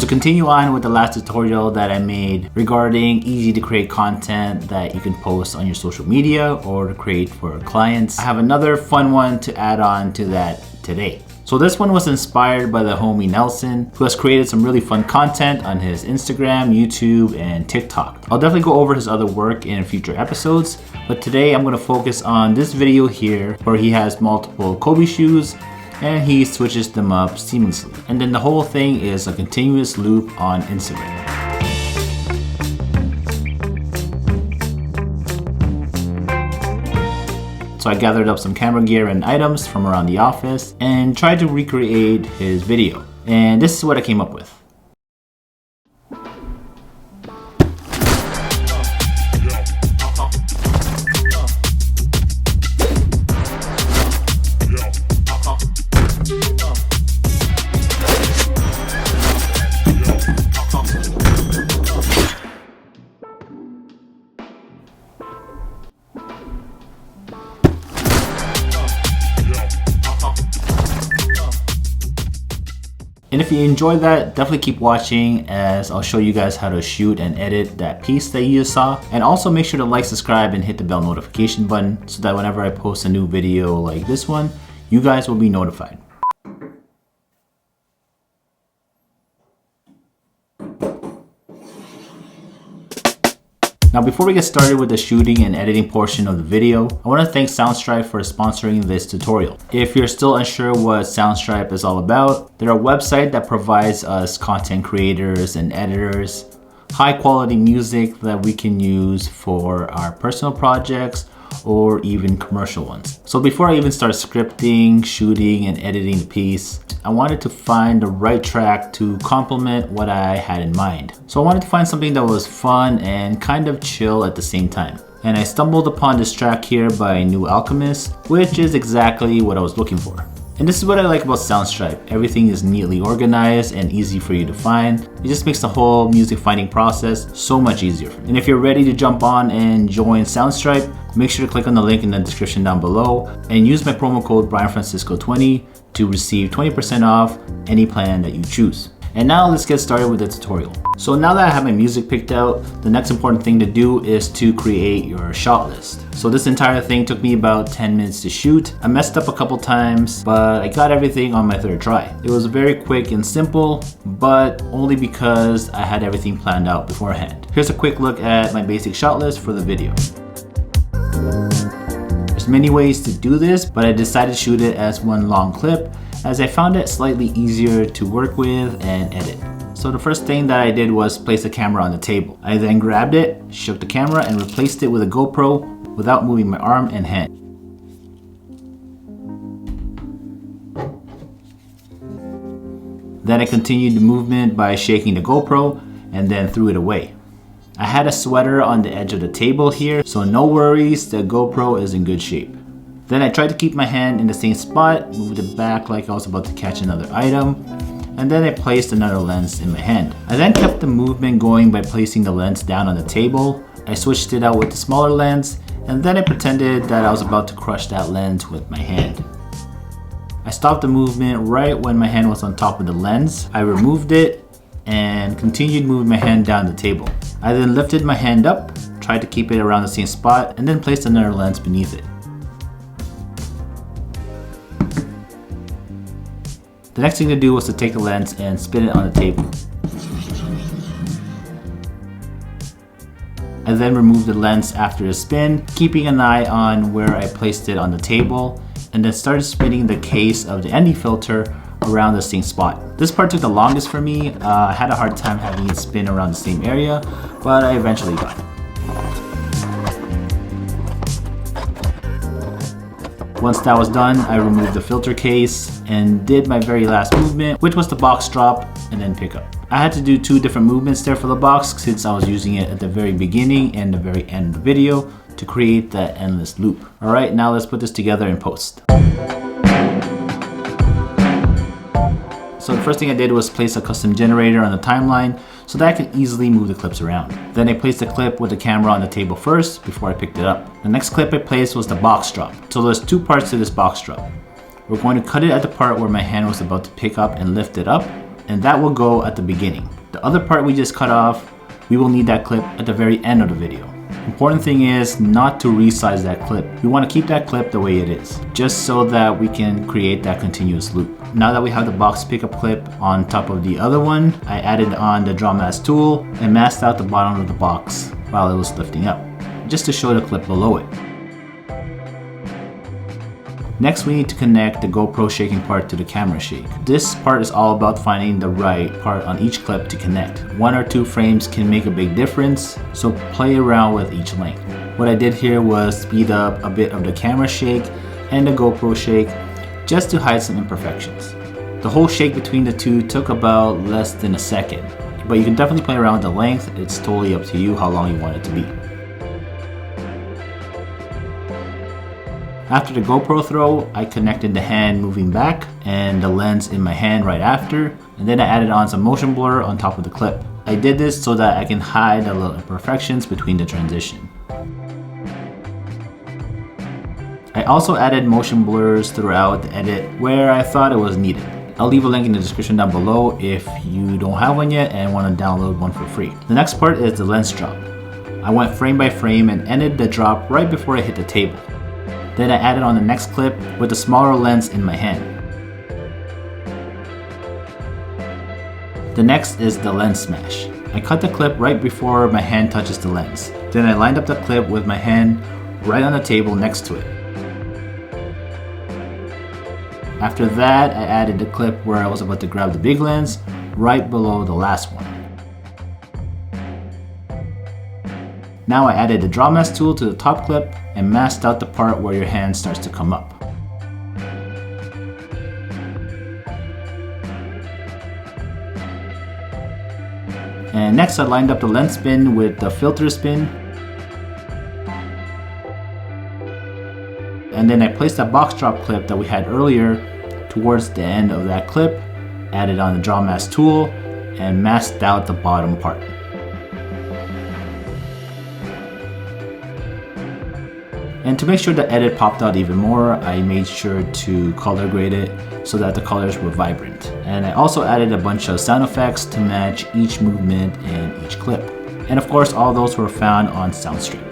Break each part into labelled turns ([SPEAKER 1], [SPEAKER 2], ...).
[SPEAKER 1] to continue on with the last tutorial that I made regarding easy to create content that you can post on your social media or to create for clients, I have another fun one to add on to that today. So this one was inspired by the homie Nelson, who has created some really fun content on his Instagram, YouTube, and TikTok. I'll definitely go over his other work in future episodes, but today I'm going to focus on this video here where he has multiple Kobe shoes and he switches them up seamlessly. And then the whole thing is a continuous loop on Instagram. So I gathered up some camera gear and items from around the office and tried to recreate his video. And this is what I came up with. And if you enjoyed that, definitely keep watching as I'll show you guys how to shoot and edit that piece that you just saw. And also make sure to like, subscribe, and hit the bell notification button so that whenever I post a new video like this one, you guys will be notified. Now before we get started with the shooting and editing portion of the video, I want to thank Soundstripe for sponsoring this tutorial. If you're still unsure what Soundstripe is all about, they're a website that provides us content creators and editors high quality music that we can use for our personal projects or even commercial ones. So before I even start scripting, shooting, and editing the piece, I wanted to find the right track to complement what I had in mind. So I wanted to find something that was fun and kind of chill at the same time. And I stumbled upon this track here by New Alchemist, which is exactly what I was looking for. And this is what I like about Soundstripe. Everything is neatly organized and easy for you to find. It just makes the whole music finding process so much easier. And if you're ready to jump on and join Soundstripe, make sure to click on the link in the description down below and use my promo code BrianFrancisco20 to receive 20% off any plan that you choose. And now let's get started with the tutorial. So now that I have my music picked out, the next important thing to do is to create your shot list. So this entire thing took me about 10 minutes to shoot. I messed up a couple times, but I got everything on my third try. It was very quick and simple, but only because I had everything planned out beforehand. Here's a quick look at my basic shot list for the video. There's many ways to do this, but I decided to shoot it as one long clip as I found it slightly easier to work with and edit. So the first thing that I did was place the camera on the table. I then grabbed it, shook the camera, and replaced it with a GoPro without moving my arm and hand. Then I continued the movement by shaking the GoPro and then threw it away. I had a sweater on the edge of the table here, so no worries, the GoPro is in good shape. Then I tried to keep my hand in the same spot, moved it back like I was about to catch another item, and then I placed another lens in my hand. I then kept the movement going by placing the lens down on the table. I switched it out with the smaller lens, and then I pretended that I was about to crush that lens with my hand. I stopped the movement right when my hand was on top of the lens. I removed it and continued moving my hand down the table. I then lifted my hand up, tried to keep it around the same spot, and then placed another lens beneath it. The next thing to do was to take the lens and spin it on the table. I then removed the lens after the spin, keeping an eye on where I placed it on the table, and then started spinning the case of the ND filter around the same spot. This part took the longest for me. I had a hard time having it spin around the same area, but I eventually got it. Once that was done, I removed the filter case and did my very last movement, which was the box drop and then pick up. I had to do two different movements there for the box since I was using it at the very beginning and the very end of the video to create that endless loop. Alright, now let's put this together in post. So the first thing I did was place a custom generator on the timeline so that I could easily move the clips around. Then I placed the clip with the camera on the table first before I picked it up. The next clip I placed was the box drop. So there's two parts to this box drop. We're going to cut it at the part where my hand was about to pick up and lift it up, and that will go at the beginning. The other part we just cut off, we will need that clip at the very end of the video. Important thing is not to resize that clip. We want to keep that clip the way it is, just so that we can create that continuous loop. Now that we have the box pickup clip on top of the other one, I added on the draw mask tool and masked out the bottom of the box while it was lifting up, just to show the clip below it. Next, we need to connect the GoPro shaking part to the camera shake. This part is all about finding the right part on each clip to connect. 1 or 2 frames can make a big difference, so play around with each length. What I did here was speed up a bit of the camera shake and the GoPro shake just to hide some imperfections. The whole shake between the two took about less than a second, but you can definitely play around with the length. It's totally up to you how long you want it to be. After the GoPro throw, I connected the hand moving back and the lens in my hand right after, and then I added on some motion blur on top of the clip. I did this so that I can hide the little imperfections between the transition. I also added motion blurs throughout the edit where I thought it was needed. I'll leave a link in the description down below if you don't have one yet and want to download one for free. The next part is the lens drop. I went frame by frame and ended the drop right before I hit the table. Then I added on the next clip with the smaller lens in my hand. The next is the lens smash. I cut the clip right before my hand touches the lens. Then I lined up the clip with my hand right on the table next to it. After that, I added the clip where I was about to grab the big lens right below the last one. Now I added the draw mask tool to the top clip and masked out the part where your hand starts to come up. And next I lined up the lens spin with the filter spin. And then I placed that box drop clip that we had earlier towards the end of that clip, added on the draw mask tool, and masked out the bottom part. And to make sure the edit popped out even more, I made sure to color grade it so that the colors were vibrant. And I also added a bunch of sound effects to match each movement in each clip. And of course, all those were found on Soundstripe.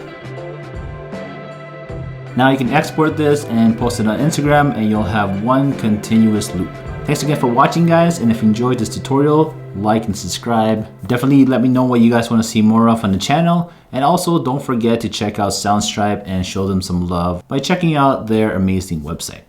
[SPEAKER 1] Now you can export this and post it on Instagram and you'll have one continuous loop. Thanks again for watching, guys, and if you enjoyed this tutorial, like and subscribe. Definitely let me know what you guys want to see more of on the channel, and also don't forget to check out Soundstripe and show them some love by checking out their amazing website.